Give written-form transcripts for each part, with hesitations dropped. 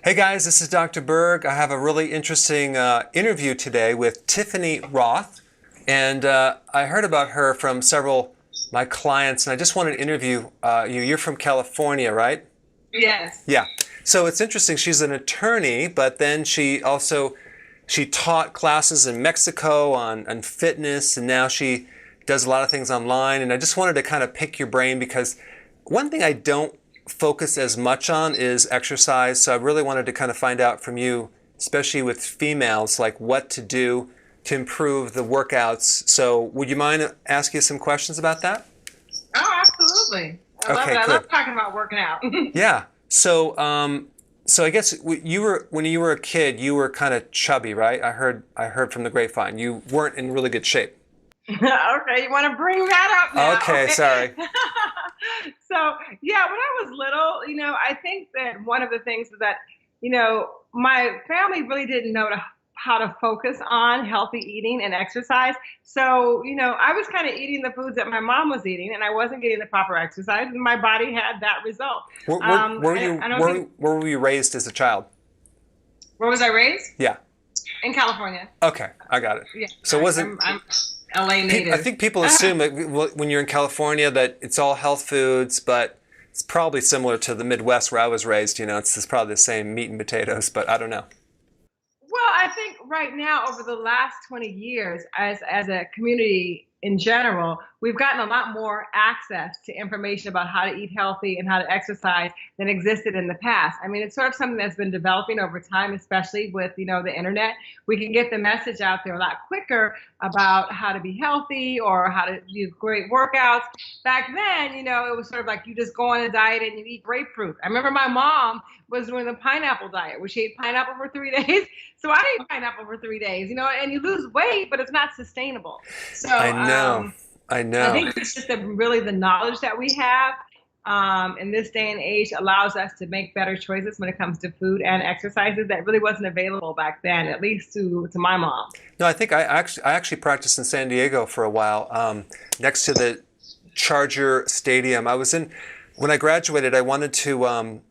Hey guys, this is Dr. Berg. I have a really interesting interview today with Tiffany Roth, and I heard about her from several my clients, and I just wanted to interview you. You're from California, right? Yes. Yeah. So it's interesting. She's an attorney, but then she taught classes in Mexico on fitness, and now she does a lot of things online. And I just wanted to kind of pick your brain because one thing I don't focus as much on is exercise. So I really wanted to kind of find out from you, especially with females, like what to do to improve the workouts. So would you mind asking some questions about that? Oh, absolutely. I love it. Okay, I good. love talking about working out. Yeah. So I guess you were when you were a kid, you were kind of chubby, right? I heard from the grapevine. You weren't in really good shape. Okay, you want to bring that up now? Okay, sorry. Okay. So, yeah, when I was little, I think that one of the things is that, my family really didn't know how to focus on healthy eating and exercise. So, I was kind of eating the foods that my mom was eating, and I wasn't getting the proper exercise, and my body had that result. I don't think, Where were you raised as a child? where was I raised? Yeah. In California. Okay, I got it. Yeah, So was it? I'm LA I native. think people assume that when you're in California that it's all health foods, but it's probably similar to the Midwest where I was raised. It's probably the same meat and potatoes, but I don't know. Well, I think right now, over the last 20 years, as a community in general, we've gotten a lot more access to information about how to eat healthy and how to exercise than existed in the past. I mean, it's sort of something that's been developing over time, especially with, the internet. We can get the message out there a lot quicker about how to be healthy or how to do great workouts. Back then, it was sort of like you just go on a diet and you eat grapefruit. I remember my mom was doing the pineapple diet, where she ate pineapple for 3 days. So I ate pineapple for 3 days, and you lose weight, but it's not sustainable. So I know. I I know. think it's just really the knowledge that we have in this day and age allows us to make better choices when it comes to food and exercises that really wasn't available back then, at least to my mom. No, I think I actually practiced in San Diego for a while, next to the Charger Stadium. When I graduated, I wanted to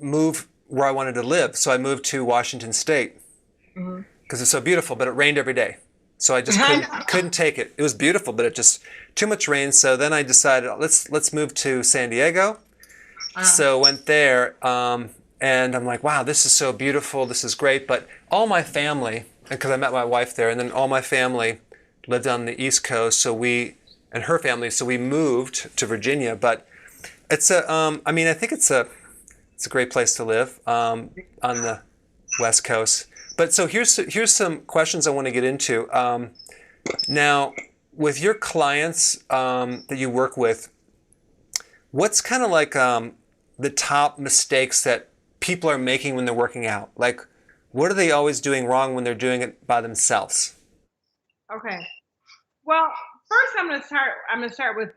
move where I wanted to live, so I moved to Washington State Hmm. because it's so beautiful, but it rained every day. So I just couldn't take it. It was beautiful, but it just too much rain. So then I decided let's move to San Diego. So went there, and I'm like, wow, this is so beautiful. This is great. But all my family, because I met my wife there, and then all my family lived on the East Coast. And her family, so we moved to Virginia. But I mean, I think it's a great place to live on the West Coast. But so here's some questions I want to get into. Now, with your clients that you work with, what's kind of like the top mistakes that people are making when they're working out? Like, what are they always doing wrong when they're doing it by themselves? Okay. Well, first I'm going to start with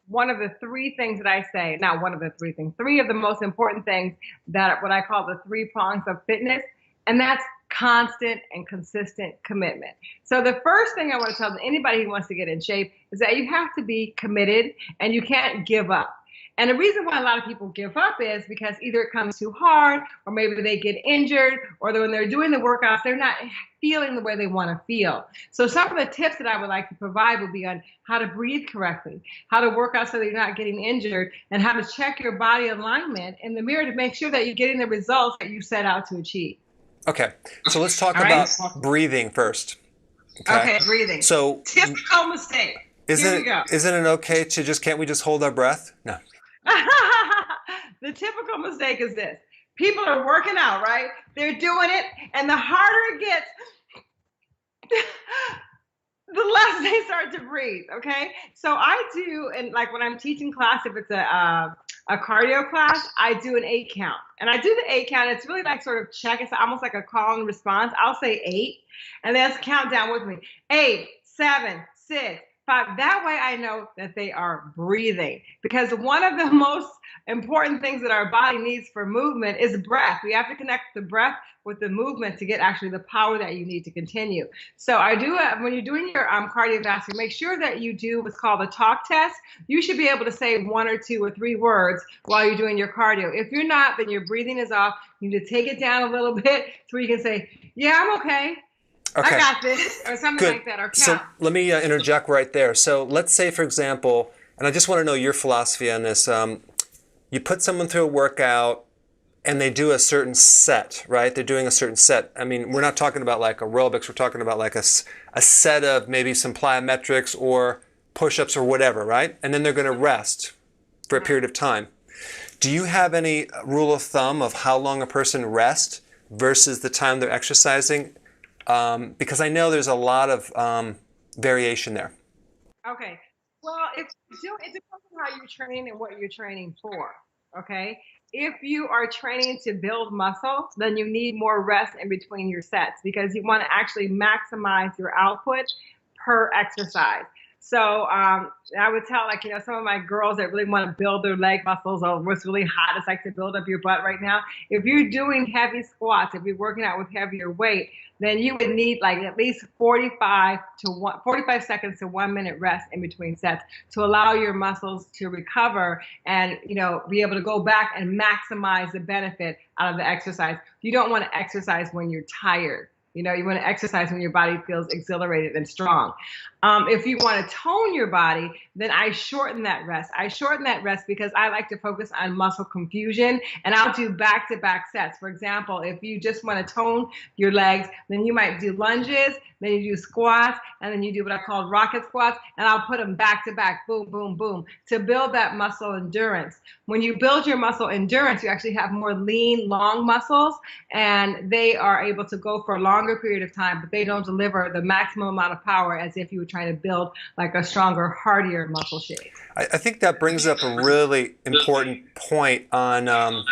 one of the three things that I say, not one of the three things, three of the most important things that what I call the three prongs of fitness, and that's constant and consistent commitment. So the first thing I want to tell anybody who wants to get in shape is that you have to be committed and you can't give up. And the reason why a lot of people give up is because either it comes too hard, or maybe they get injured, or when they're doing the workouts, they're not feeling the way they want to feel. So some of the tips that I would like to provide would be on how to breathe correctly, how to work out so that you're not getting injured, and how to check your body alignment in the mirror to make sure that you're getting the results that you set out to achieve. Okay, so let's talk All right? about breathing first. Okay, Okay, breathing. so Typical mistake. Here we isn't go. isn't it okay to can't we just hold our breath? No. The typical mistake is this. People are working out, right? They're doing it, and the harder it gets, the less they start to breathe. Okay, so I do, and like when I'm teaching class, if it's a cardio class, I do an 8 count, and I do the 8 count. It's really like sort of check. It's almost like a call and response. I'll say eight, and let's count down with me. 8, 7, 6, 5. That way I know that they are breathing, because one of the most important things that our body needs for movement is breath. We have to connect the breath with the movement to get actually the power that you need to continue. So I do, when you're doing your cardiovascular, make sure that you do what's called a talk test. You should be able to say 1 or 2 or 3 words while you're doing your cardio. If you're not, then your breathing is off. You need to take it down a little bit so you can say, yeah, I'm okay. Okay. I got this, or something Good. like that, or count. So let me interject right there. So let's say, for example, and I just want to know your philosophy on this. You put someone through a workout and they do a certain set, right? They're doing a certain set. I mean, we're not talking about like aerobics. We're talking about like a set of maybe some plyometrics or push-ups or whatever, right? And then they're going to rest for a period of time. Do you have any rule of thumb of how long a person rests versus the time they're exercising? Because I know there's a lot of variation there. Okay. Well, it depends on how you're training and what you're training for. Okay. If you are training to build muscle, then you need more rest in between your sets, because you want to actually maximize your output per exercise. So I would tell, like, some of my girls that really want to build their leg muscles, or what's really hot is like to build up your butt right now. If you're doing heavy squats, if you're working out with heavier weight, then you would need like at least 45 seconds to 1 minute rest in between sets to allow your muscles to recover and, be able to go back and maximize the benefit out of the exercise. You don't want to exercise when you're tired. You want to exercise when your body feels exhilarated and strong. If you want to tone your body, then I shorten that rest. I shorten that rest because I like to focus on muscle confusion, and I'll do back-to-back sets. For example, if you just want to tone your legs, then you might do lunges, then you do squats, and then you do what I call rocket squats, and I'll put them back-to-back, boom, boom, boom, to build that muscle endurance. When you build your muscle endurance, you actually have more lean, long muscles, and they are able to go for a longer period of time, but they don't deliver the maximum amount of power as if you were trying to build like a stronger, hardier muscle shape. I think that brings up a really important point on,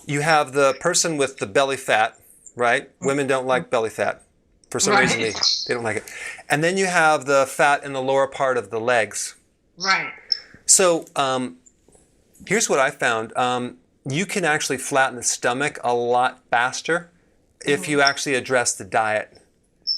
you have the person with the belly fat, right? Women don't like belly fat. For some reason, they don't like it. And then you have the fat in the lower part of the legs. Right. So here's what I found. You can actually flatten the stomach a lot faster if you actually address the diet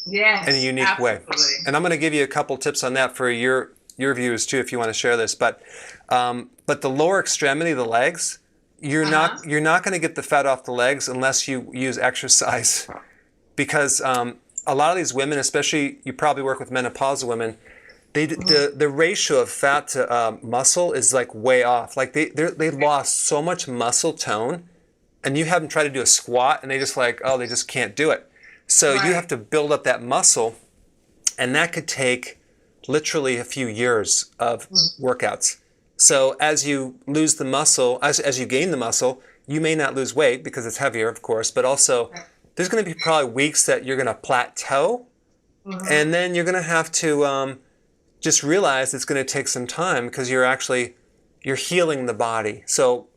in a unique way. And I'm going to give you a couple tips on that for your viewers too, if you want to share this. But the lower extremity, the legs, you're not going to get the fat off the legs unless you use exercise, because a lot of these women, especially, you probably work with menopausal women, the ratio of fat to muscle is like way off. Like they lost so much muscle tone, and you have them try to do a squat and they just they just can't do it. So you have to build up that muscle, and that could take literally a few years of workouts. So as you lose the muscle, as you gain the muscle, you may not lose weight because it's heavier, of course, but also there's going to be probably weeks that you're going to plateau, and then you're going to have to just realize it's going to take some time because you're healing the body. So,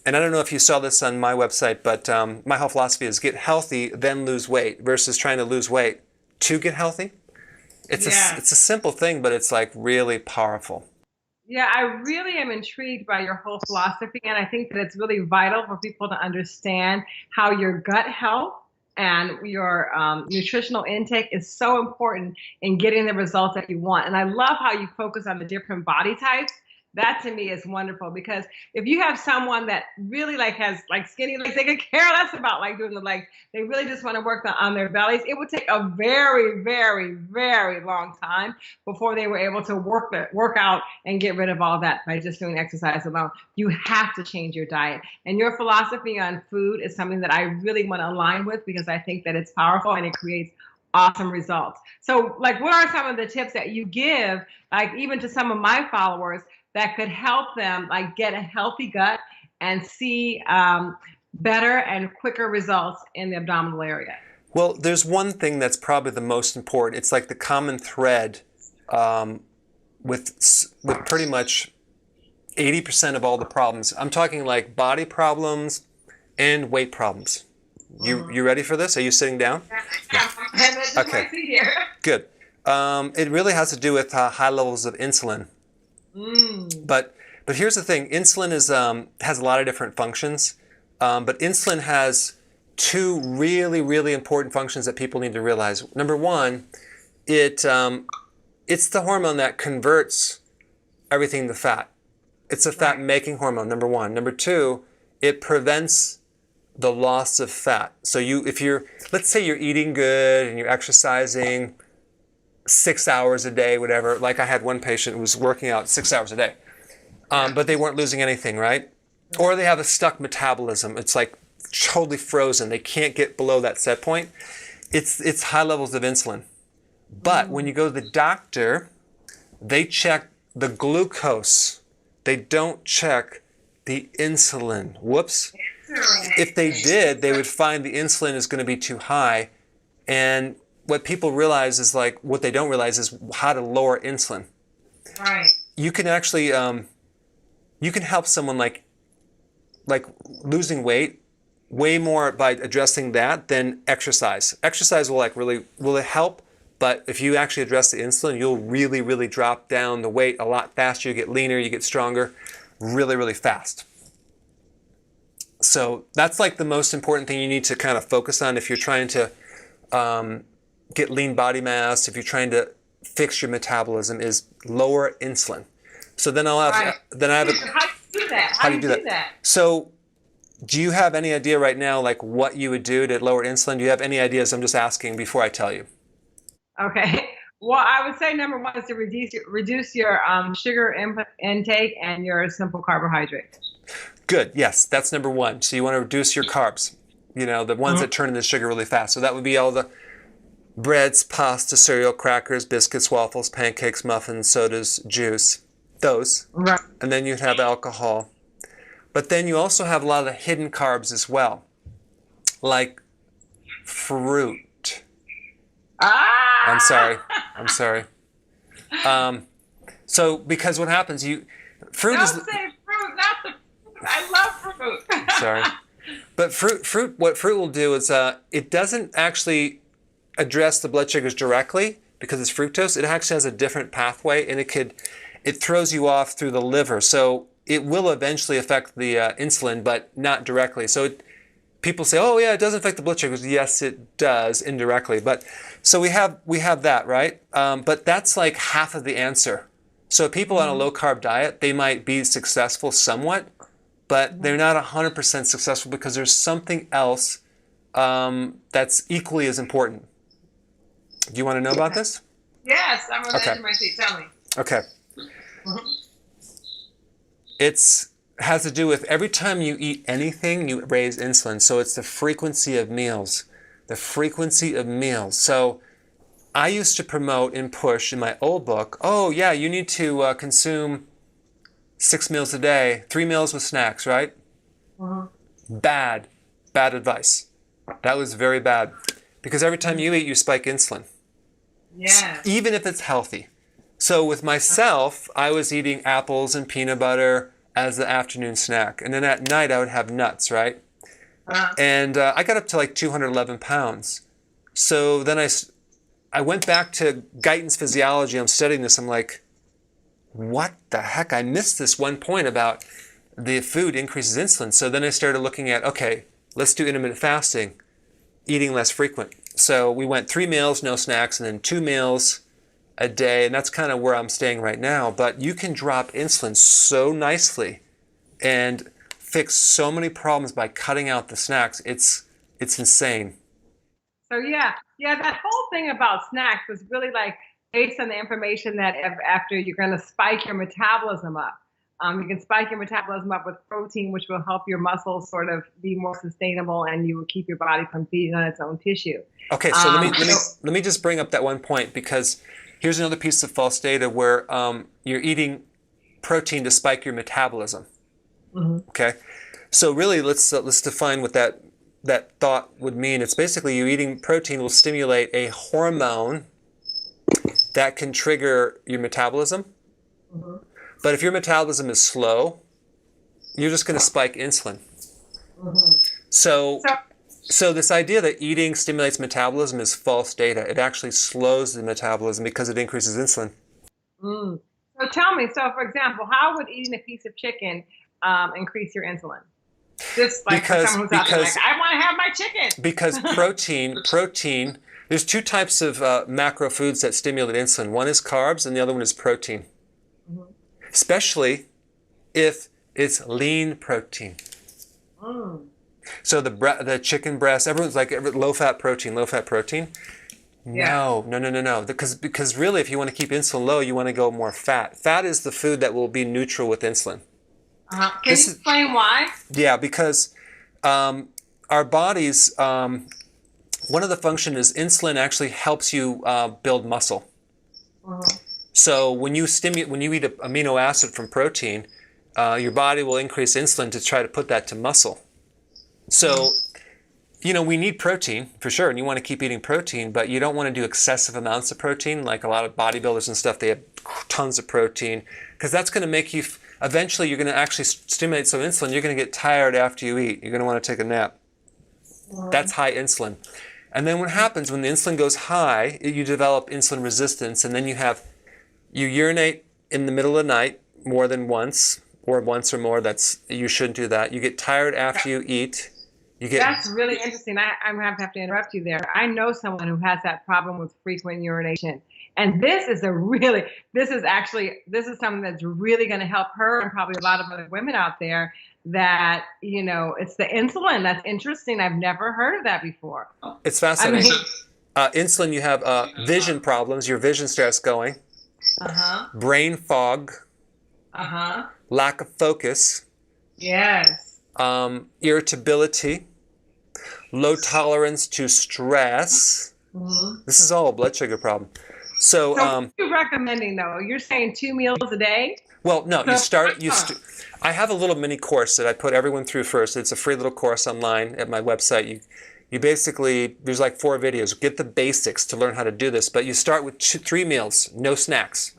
and I don't know if you saw this on my website, but my whole philosophy is get healthy, then lose weight, versus trying to lose weight to get healthy. It's a simple thing, but it's like really powerful. Yeah, I really am intrigued by your whole philosophy, and I think that it's really vital for people to understand how your gut health and your nutritional intake is so important in getting the results that you want. And I love how you focus on the different body types. That to me is wonderful, because if you have someone that really has skinny legs, they could care less about doing the legs. They really just want to work on their bellies. It would take a very, very, very long time before they were able to work out and get rid of all that by just doing exercise alone. You have to change your diet. And your philosophy on food is something that I really want to align with, because I think that it's powerful and it creates awesome results. So what are some of the tips that you give, even to some of my followers, that could help them get a healthy gut and see better and quicker results in the abdominal area? Well, there's one thing that's probably the most important. It's like the common thread with pretty much 80% of all the problems. I'm talking like body problems and weight problems. You ready for this? Are you sitting down? Yeah. Okay. Good. It really has to do with high levels of insulin. But here's the thing: insulin has a lot of different functions, but insulin has two really, really important functions that people need to realize. Number one, it's the hormone that converts everything to fat. It's a fat-making hormone, number one. Number two, it prevents the loss of fat. So let's say you're eating good and you're exercising 6 hours a day, whatever. Like I had one patient who was working out 6 hours a day, but they weren't losing anything, right? Or they have a stuck metabolism. It's like totally frozen. They can't get below that set point. It's high levels of insulin. But when you go to the doctor, they check the glucose. They don't check the insulin. Whoops. If they did, they would find the insulin is going to be too high. And what people realize is what they don't realize is how to lower insulin. Right. You can actually, you can help someone like losing weight way more by addressing that than exercise. Exercise will help. But if you actually address the insulin, you'll really, really drop down the weight a lot faster. You get leaner, you get stronger, really, really fast. So that's like the most important thing you need to kind of focus on if you're trying to get lean body mass, if you're trying to fix your metabolism, is lower insulin. So then I have How do you do that? How do you do that? So do you have any idea right now like what you would do to lower insulin? Do you have any ideas? I'm just asking before I tell you. Okay. Well, I would say number one is to reduce your sugar intake and your simple carbohydrates. Good. Yes, that's number one. So you want to reduce your carbs, the ones that turn into sugar really fast. So that would be all the breads, pasta, cereal, crackers, biscuits, waffles, pancakes, muffins, sodas, juice, those. Right. And then you'd have alcohol. But then you also have a lot of the hidden carbs as well, like fruit. I'm sorry. So because what happens, fruit Don't is. say fruit, not the. I love fruit. Sorry, but fruit. What fruit will do is it doesn't actually address the blood sugars directly because it's fructose. It actually has a different pathway, and it throws you off through the liver. So it will eventually affect the insulin, but not directly. So people say, oh yeah, it doesn't affect the blood sugars. Yes, it does indirectly. But so we have that, right? But that's like half of the answer. So people on a low carb diet, they might be successful somewhat, but they're not 100% successful because there's something else that's equally as important. Do you want to know about this? Yes, I'm on the edge of my seat. Tell me. Okay. It has to do with every time you eat anything, you raise insulin. So it's the frequency of meals. The frequency of meals. So I used to promote and push in my old book, oh yeah, you need to consume 6 meals a day, 3 meals with snacks, right? Bad advice. That was very bad. Because every time you eat, you spike insulin. Yeah. Even if it's healthy. So with myself, I was eating apples and peanut butter as the afternoon snack. And then at night, I would have nuts, right? And I got up to like 211 pounds. So then I went back to Guyton's physiology. I'm studying this. I'm like, what the heck? I missed this one point about the food increases insulin. So then I started looking at, okay, let's do intermittent fasting, eating less frequent. So we went 3 meals, no snacks, and then 2 meals a day. And that's kind of where I'm staying right now. But you can drop insulin so nicely and fix so many problems by cutting out the snacks. It's insane. So yeah, that whole thing about snacks was really like based on the information that after you're going to spike your metabolism up. You can spike your metabolism up with protein, which will help your muscles sort of be more sustainable, and you will keep your body from feeding on its own tissue. Okay, so let me just bring up that one point, because here's another piece of false data where you're eating protein to spike your metabolism. Okay, so really let's define what that thought would mean. It's basically you eating protein will stimulate a hormone that can trigger your metabolism. But if your metabolism is slow, you're just going to spike insulin. So So this idea that eating stimulates metabolism is false data. It actually slows the metabolism because it increases insulin. Mm. So tell me, so for example, how would eating a piece of chicken increase your insulin? Just like for someone who's out there like, I want to have my chicken. Because protein, there's two types of macro foods that stimulate insulin. One is carbs and the other one is protein. Mm-hmm. Especially if it's lean protein. Mm. So the chicken breast, everyone's like low-fat protein, low-fat protein. No. Because really, if you want to keep insulin low, you want to go more fat. Fat is the food that will be neutral with insulin. Can you explain why? Yeah, because our bodies, one of the functions is insulin actually helps you build muscle. Uh-huh. So when you eat an amino acid from protein, your body will increase insulin to try to put that to muscle. So, we need protein for sure, and you want to keep eating protein, but you don't want to do excessive amounts of protein, like a lot of bodybuilders and stuff. They have tons of protein, because that's going to make you, eventually you're going to actually stimulate some insulin. You're going to get tired after you eat. You're going to want to take a nap. That's high insulin. And then what happens when the insulin goes high, you develop insulin resistance, and then you urinate in the middle of the night more than once, or once or more. You shouldn't do that. You get tired after you eat. That's really interesting. I'm going to have to interrupt you there. I know someone who has that problem with frequent urination. And this is something that's really going to help her and probably a lot of other women out there that, it's the insulin. That's interesting. I've never heard of that before. It's fascinating. Insulin, you have vision problems. Your vision starts going. Uh-huh. Brain fog. Uh-huh. Lack of focus. Yes. Irritability. Low tolerance to stress. Mm-hmm. This is all a blood sugar problem. So what are you recommending though? You're saying 2 meals a day? Well, no. I have a little mini course that I put everyone through first. It's a free little course online at my website. You basically, there's like 4 videos. Get the basics to learn how to do this, but you start with 3 meals, no snacks.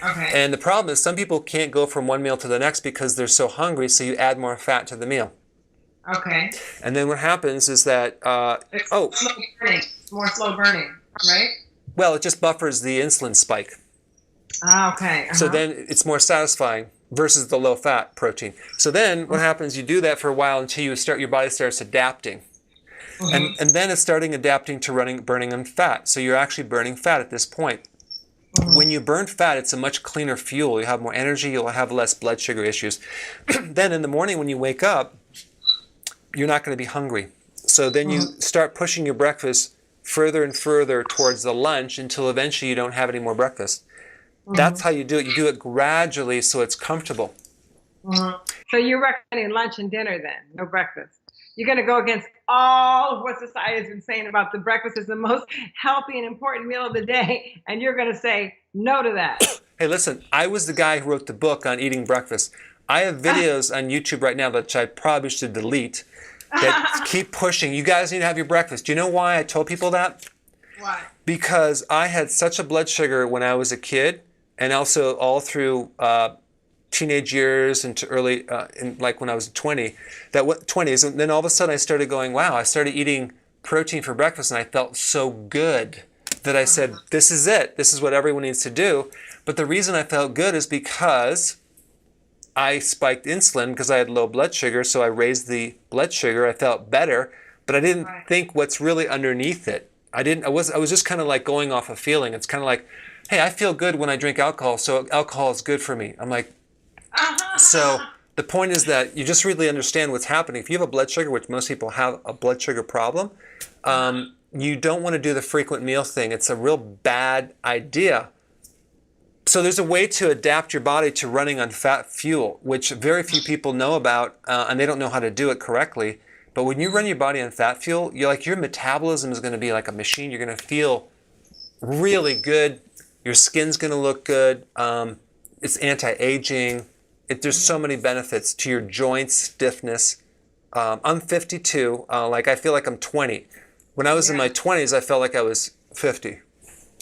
Okay. And the problem is some people can't go from one meal to the next because they're so hungry, so you add more fat to the meal. Okay. And then what happens is that it's slow burning. It's more slow burning, right? Well, it just buffers the insulin spike. Okay. Uh-huh. So then it's more satisfying versus the low-fat protein. So then what happens? You do that for a while until your body starts adapting, and then it's starting adapting to burning on fat. So you're actually burning fat at this point. When you burn fat, it's a much cleaner fuel. You have more energy. You'll have less blood sugar issues. Then in the morning when you wake up, you're not going to be hungry. So then you start pushing your breakfast further and further towards the lunch until eventually you don't have any more breakfast. That's how you do it. You do it gradually so it's comfortable. So you're recommending lunch and dinner then, no breakfast. You're going to go against all of what society has been saying about the breakfast is the most healthy and important meal of the day, and you're going to say no to that. Hey, listen, I was the guy who wrote the book on eating breakfast. I have videos on YouTube right now that I probably should delete that keep pushing. You guys need to have your breakfast. Do you know why I told people that? Why? Because I had such a blood sugar when I was a kid, and also all through teenage years into early, like when I was 20, 20s, and then all of a sudden I started going, wow, I started eating protein for breakfast, and I felt so good that I said, this is it. This is what everyone needs to do. But the reason I felt good is because I spiked insulin because I had low blood sugar, so I raised the blood sugar. I felt better, but I didn't think what's really underneath it. I was just kind of like going off a feeling. It's kind of like, hey, I feel good when I drink alcohol, so alcohol is good for me. I'm like, so the point is that you just really understand what's happening. If you have a blood sugar, which most people have a blood sugar problem, you don't want to do the frequent meal thing. It's a real bad idea. So there's a way to adapt your body to running on fat fuel, which very few people know about, and they don't know how to do it correctly. But when you run your body on fat fuel, your metabolism is going to be like a machine. You're going to feel really good. Your skin's going to look good. It's anti-aging. There's so many benefits to your joints, stiffness. I'm 52. I feel like I'm 20. When I was in my 20s, I felt like I was 50.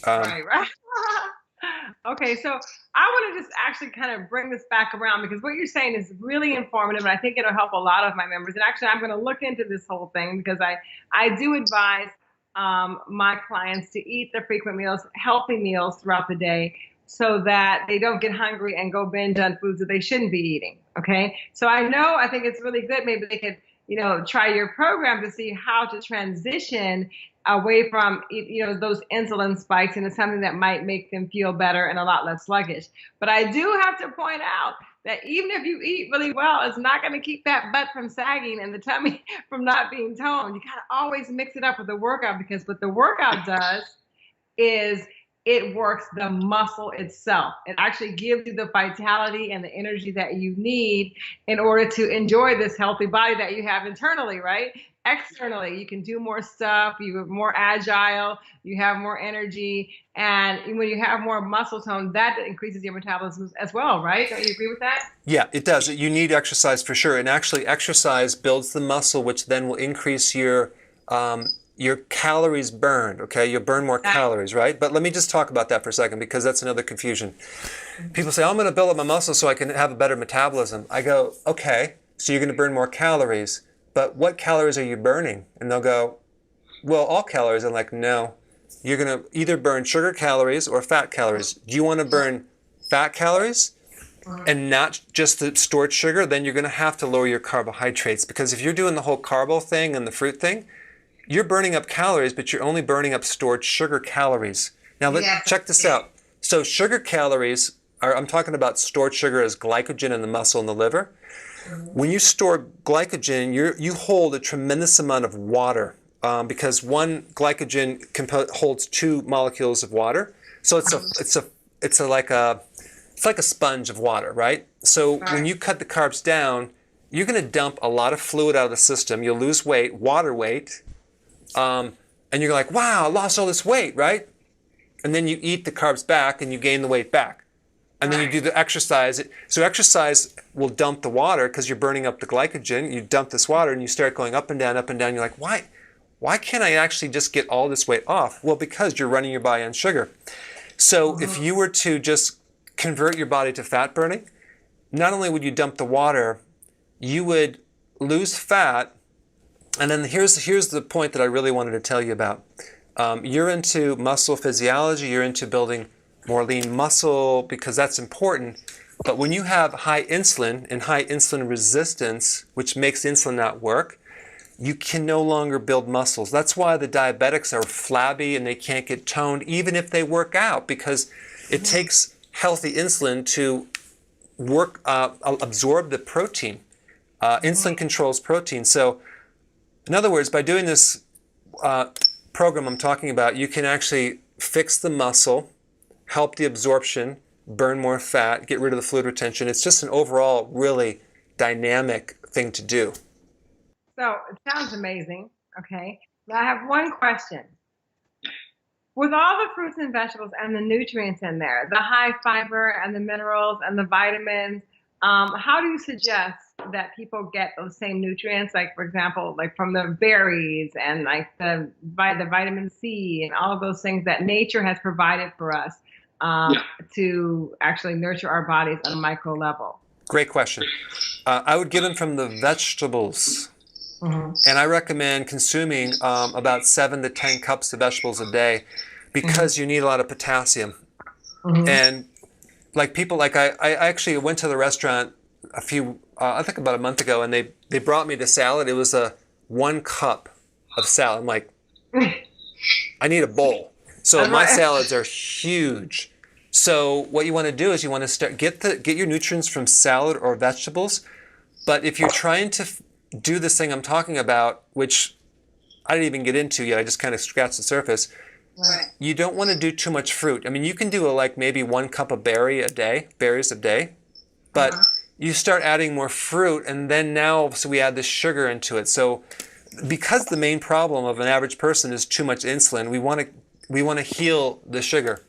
Right. Okay, so I want to just actually kind of bring this back around because what you're saying is really informative, and I think it'll help a lot of my members. And actually, I'm going to look into this whole thing because I do advise my clients to eat their frequent meals, healthy meals throughout the day, so that they don't get hungry and go binge on foods that they shouldn't be eating. Okay, so I think it's really good. Maybe they could, try your program to see how to transition away from those insulin spikes into something that might make them feel better and a lot less sluggish. But I do have to point out that even if you eat really well, it's not going to keep that butt from sagging and the tummy from not being toned. You got to always mix it up with the workout, because what the workout does is it works the muscle itself. It actually gives you the vitality and the energy that you need in order to enjoy this healthy body that you have internally, right? Externally, you can do more stuff, you're more agile, you have more energy, and when you have more muscle tone, that increases your metabolism as well, right? Don't you agree with that? Yeah, it does. You need exercise for sure, and actually exercise builds the muscle, which then will increase your calories burned. Okay, you'll burn more calories, right? But let me just talk about that for a second, because that's another confusion. People say, I'm going to build up my muscle so I can have a better metabolism. I go, okay, so you're going to burn more calories, but what calories are you burning? And they'll go, well, all calories. I'm like, no, you're going to either burn sugar calories or fat calories. Do you want to burn fat calories and not just the stored sugar? Then you're going to have to lower your carbohydrates, because if you're doing the whole carbo thing and the fruit thing, you're burning up calories, but you're only burning up stored sugar calories. Now, check this out. So sugar calories I'm talking about stored sugar as glycogen in the muscle and the liver. When you store glycogen, you hold a tremendous amount of water, because one glycogen holds 2 molecules of water. So it's like a sponge of water, right? So when you cut the carbs down, you're going to dump a lot of fluid out of the system. You'll lose weight, water weight, and you're like, wow, I lost all this weight, right? And then you eat the carbs back and you gain the weight back. And then you do the exercise. So exercise will dump the water because you're burning up the glycogen. You dump this water and you start going up and down, up and down. You're like, why can't I actually just get all this weight off? Well, because you're running your body on sugar. So if you were to just convert your body to fat burning, not only would you dump the water, you would lose fat. And then here's the point that I really wanted to tell you about. You're into muscle physiology. You're into building more lean muscle because that's important. But when you have high insulin and high insulin resistance, which makes insulin not work, you can no longer build muscles. That's why the diabetics are flabby and they can't get toned even if they work out, because it takes healthy insulin to work, absorb the protein. Insulin controls protein. So in other words, by doing this program I'm talking about, you can actually fix the muscle, help the absorption, burn more fat, get rid of the fluid retention. It's just an overall really dynamic thing to do. So it sounds amazing. Okay. Now I have one question. With all the fruits and vegetables and the nutrients in there, the high fiber and the minerals and the vitamins, how do you suggest that people get those same nutrients? Like, for example, like from the berries and like the vitamin C and all of those things that nature has provided for us to actually nurture our bodies on a micro level? Great question. I would get them from the vegetables. And I recommend consuming about 7 to 10 cups of vegetables a day, because you need a lot of potassium. And like people, like I actually went to the restaurant I think about a month ago, and they brought me the salad. It was 1 cup of salad. I'm like, I need a bowl. So my salads are huge. So what you want to do is you want to get your nutrients from salad or vegetables. But if you're trying to do this thing I'm talking about, which I didn't even get into yet, I just kind of scratched the surface. Right. You don't want to do too much fruit. I mean, you can do like maybe 1 cup of berries a day, but you start adding more fruit, and then so we add this sugar into it. So because the main problem of an average person is too much insulin, we want to heal the sugar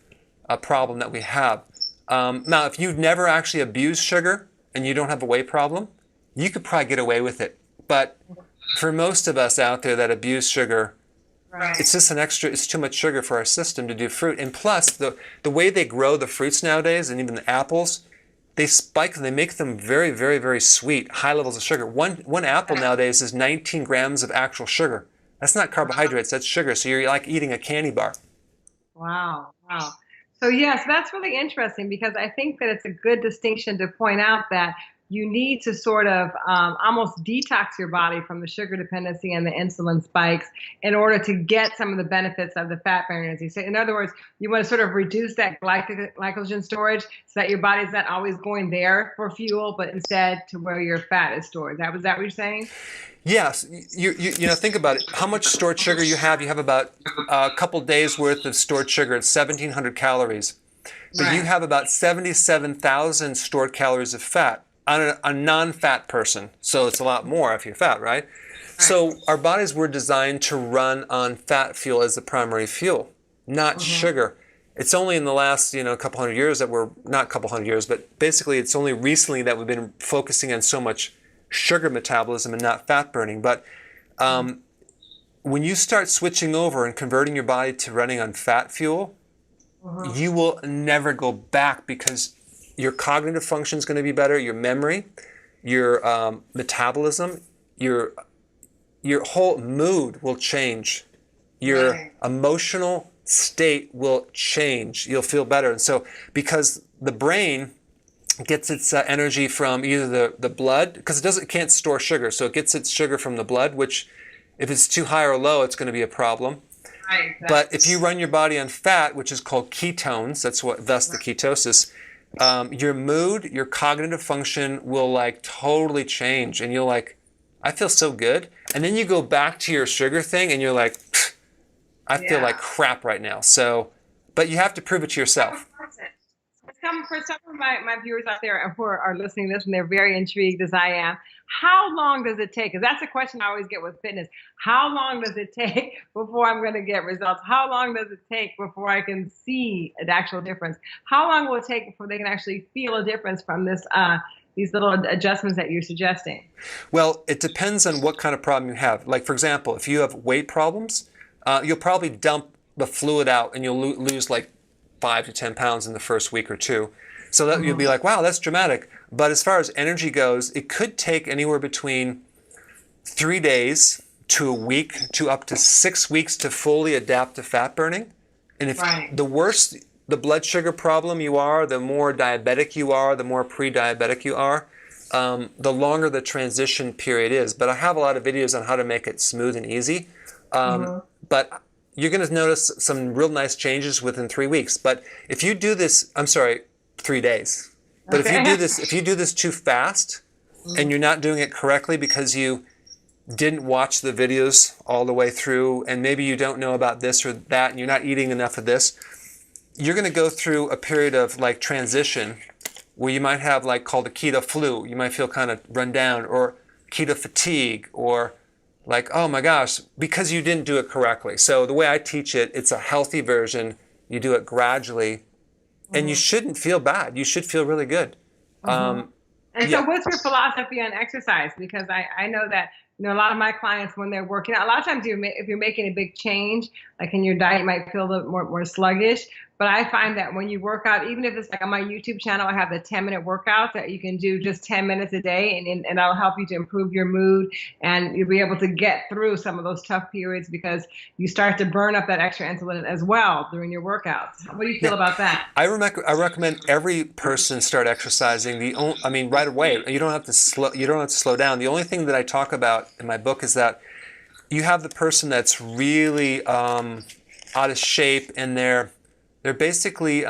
problem that we have. Now, if you've never actually abused sugar and you don't have a weight problem, you could probably get away with it. But for most of us out there that abuse sugar, Right. It's just it's too much sugar for our system to do fruit. And plus, the way they grow the fruits nowadays, and even the apples, they spike them, they make them very, very, very sweet, high levels of sugar. One apple nowadays is 19 grams of actual sugar. That's not carbohydrates, that's sugar. So you're like eating a candy bar. Wow. Wow. So yes, that's really interesting because I think that it's a good distinction to point out that you need to sort of almost detox your body from the sugar dependency and the insulin spikes in order to get some of the benefits of the fat burning, as you say. In other words, you want to sort of reduce that glycogen storage so that your body's not always going there for fuel, but instead to where your fat is stored. Was that what you're saying? Yes, you know, think about it. How much stored sugar you have? You have about a couple days worth of stored sugar at 1,700 calories. But you have about 77,000 stored calories of fat on a non-fat person. So it's a lot more if you're fat, right? So our bodies were designed to run on fat fuel as the primary fuel, not sugar. It's only in the last, couple hundred years that not a couple hundred years, but basically it's only recently that we've been focusing on so much sugar metabolism and not fat burning. But when you start switching over and converting your body to running on fat fuel, you will never go back because your cognitive function is going to be better, your memory, your metabolism, your whole mood will change. Your emotional state will change. You'll feel better. And so because the brain gets its energy from either the blood, because it can't store sugar, so it gets its sugar from the blood, which if it's too high or low, it's going to be a problem. Right, exactly. But if you run your body on fat, which is called ketones, thus the ketosis, your mood, your cognitive function will like totally change, and you'll like, I feel so good. And then you go back to your sugar thing, and you're like, I feel like crap right now. So, but you have to prove it to yourself. For some of my viewers out there who are listening to this and they're very intrigued as I am, how long does it take? Because that's a question I always get with fitness. How long does it take before I'm going to get results? How long does it take before I can see an actual difference? How long will it take before they can actually feel a difference from these little adjustments that you're suggesting? Well, it depends on what kind of problem you have. Like, for example, if you have weight problems, you'll probably dump the fluid out and you'll lose like 5 to 10 pounds in the first week or two. So that you'll be like, wow, that's dramatic. But as far as energy goes, it could take anywhere between 3 days to a week to up to 6 weeks to fully adapt to fat burning. And if the worse the blood sugar problem you are, the more diabetic you are, the more pre-diabetic you are, the longer the transition period is. But I have a lot of videos on how to make it smooth and easy. But you're going to notice some real nice changes within 3 weeks. But if you do this, 3 days. But if you do this too fast and you're not doing it correctly because you didn't watch the videos all the way through and maybe you don't know about this or that and you're not eating enough of this, you're going to go through a period of like transition where you might have like called a keto flu. You might feel kind of run down, or keto fatigue, or like, oh my gosh, because you didn't do it correctly. So the way I teach it, it's a healthy version. You do it gradually, and you shouldn't feel bad. You should feel really good. And so what's your philosophy on exercise? Because I know that a lot of my clients, when they're working out, a lot of times if you're making a big change, like in your diet, you might feel a little more sluggish. But I find that when you work out, even if it's like on my YouTube channel, I have the 10-minute workouts that you can do just 10 minutes a day, and that'll help you to improve your mood, and you'll be able to get through some of those tough periods because you start to burn up that extra insulin as well during your workouts. What do you feel about that? I recommend every person start exercising. Right away. You don't have to slow down. The only thing that I talk about in my book is that you have the person that's really out of shape and they're basically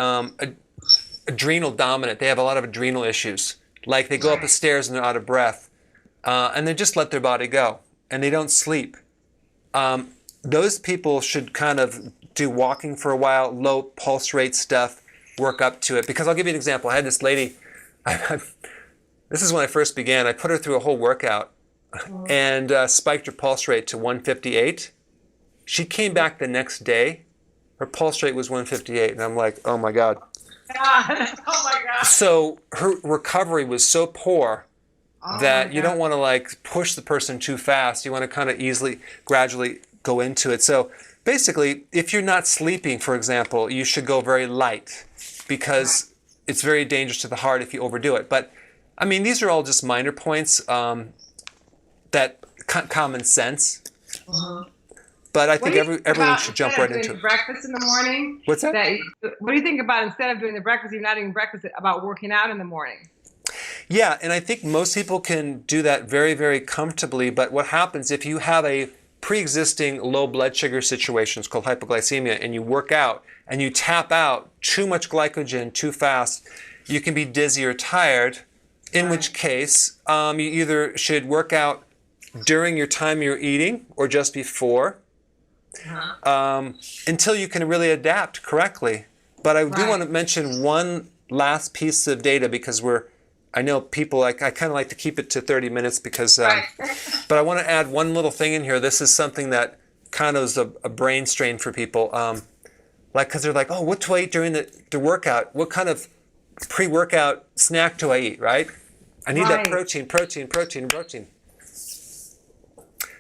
adrenal dominant. They have a lot of adrenal issues. Like they go up the stairs and they're out of breath. And they just let their body go. And they don't sleep. Those people should kind of do walking for a while, low pulse rate stuff, work up to it. Because I'll give you an example. I had this lady, this is when I first began. I put her through a whole workout and spiked her pulse rate to 158. She came back the next day. Her pulse rate was 158, and I'm like, oh my God. Oh my God. So her recovery was so poor that you don't want to like push the person too fast. You want to kind of gradually go into it. So basically, if you're not sleeping, for example, you should go very light because it's very dangerous to the heart if you overdo it. But I mean, these are all just minor points that common sense. But I think everyone should jump right into it. Breakfast in the morning. What's that? What do you think about instead of doing the breakfast, you're not eating breakfast, about working out in the morning? Yeah, and I think most people can do that very, very comfortably. But what happens if you have a pre-existing low blood sugar situation, it's called hypoglycemia, and you work out and you tap out too much glycogen too fast, you can be dizzy or tired, in which case you either should work out during your time you're eating or just before, until you can really adapt correctly. But I do want to mention one last piece of data because I know people, I kind of like to keep it to 30 minutes because, but I want to add one little thing in here. This is something that kind of is a brain strain for people. Because they're like, oh, what do I eat during the workout? What kind of pre-workout snack do I eat, right? I need that protein.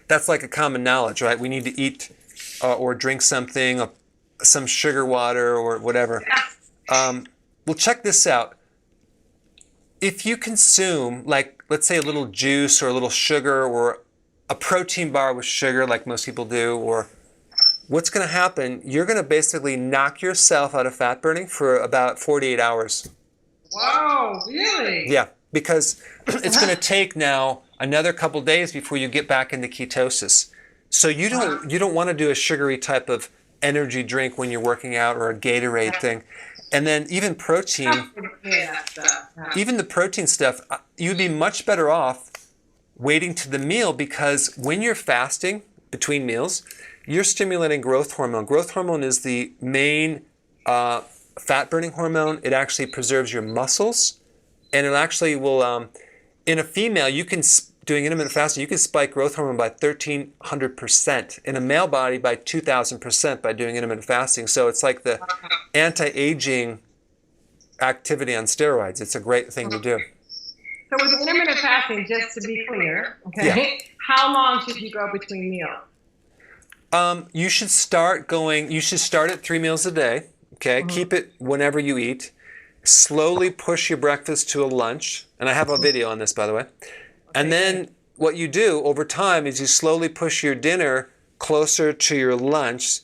That's like a common knowledge, right? We need to eat or drink something, some sugar water or whatever. Well, check this out. If you consume, like, let's say a little juice or a little sugar or a protein bar with sugar, like most people do, or what's going to happen, you're going to basically knock yourself out of fat burning for about 48 hours. Whoa, really? Yeah, because it's going to take now another couple days before you get back into ketosis. So you don't want to do a sugary type of energy drink when you're working out or a Gatorade thing. And then even protein, even the protein stuff, you'd be much better off waiting to the meal because when you're fasting between meals, you're stimulating growth hormone. Growth hormone is the main fat-burning hormone. It actually preserves your muscles, and it actually will, in a female, doing intermittent fasting, you can spike growth hormone by 1,300%. In a male body, by 2,000% by doing intermittent fasting. So it's like the anti-aging activity on steroids. It's a great thing to do. So with intermittent fasting, just to be clear, how long should you go between meals? You should start at 3 meals a day. Okay, keep it whenever you eat. Slowly push your breakfast to a lunch, and I have a video on this, by the way. And then what you do over time is you slowly push your dinner closer to your lunch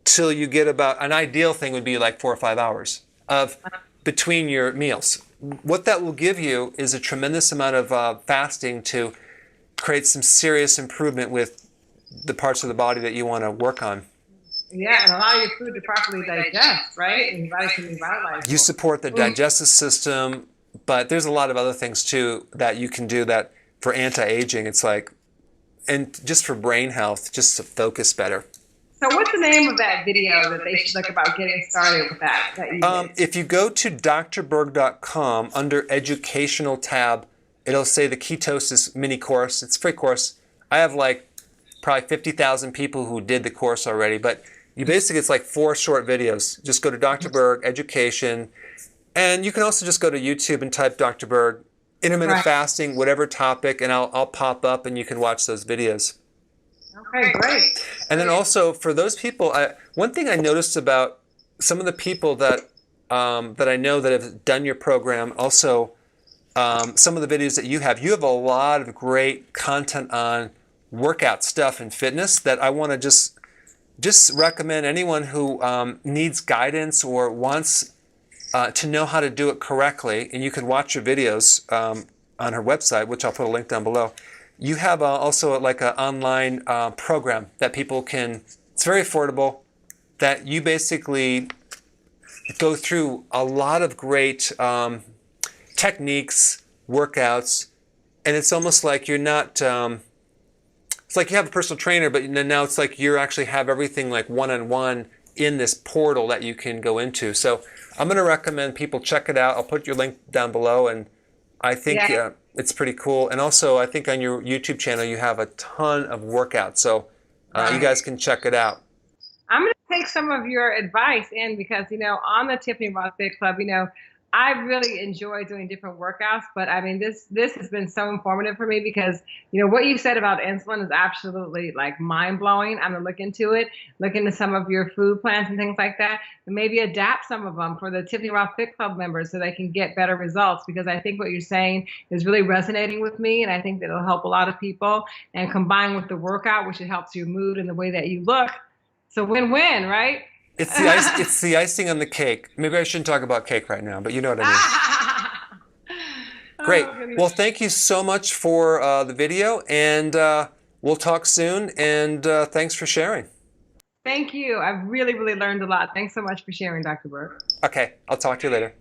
till you get about, an ideal thing would be like 4 or 5 hours of between your meals. What that will give you is a tremendous amount of fasting to create some serious improvement with the parts of the body that you want to work on. Yeah, and allow your food to properly digest, right? And your body can revitalize. You support the digestive system, but there's a lot of other things too that you can do that for anti-aging. It's like, and just for brain health, just to focus better. So what's the name of that video that they should look about getting started with that you did? If you go to drberg.com under educational tab, it'll say the ketosis mini course. It's a free course. I have like probably 50,000 people who did the course already, but it's like 4 short videos. Just go to Dr. Berg, education, and you can also just go to YouTube and type Dr. Berg, intermittent fasting, whatever topic, and I'll pop up and you can watch those videos. Okay, great. And then also for those people, one thing I noticed about some of the people that I know that have done your program, also some of the videos that you have a lot of great content on workout stuff and fitness that I want to just recommend anyone who needs guidance or wants to know how to do it correctly. And you can watch your videos on her website, which I'll put a link down below. You have also like an online program that people can, it's very affordable, that you basically go through a lot of great techniques, workouts, and it's almost like you're not, it's like you have a personal trainer, but now it's like you actually have everything like one-on-one in this portal that you can go into. So I'm going to recommend people check it out. I'll put your link down below, and I think it's pretty cool. And also, I think on your YouTube channel, you have a ton of workouts. So you guys can check it out. I'm going to take some of your advice in because, on the Tiffany Ross Fit Club, I really enjoy doing different workouts, but I mean, this has been so informative for me because what you said about insulin is absolutely like mind blowing. I'm gonna look into it, look into some of your food plans and things like that, and maybe adapt some of them for the Tiffany Rothe Fit Club members so they can get better results. Because I think what you're saying is really resonating with me, and I think that it'll help a lot of people. And combined with the workout, which it helps your mood and the way that you look, so win-win, right? It's the icing on the cake. Maybe I shouldn't talk about cake right now, but you know what I mean. Great. Oh, Well, thank you so much for the video, and we'll talk soon. And thanks for sharing. thank you. I've really, really learned a lot. Thanks so much for sharing, Dr. Berg. Okay, I'll talk to you later.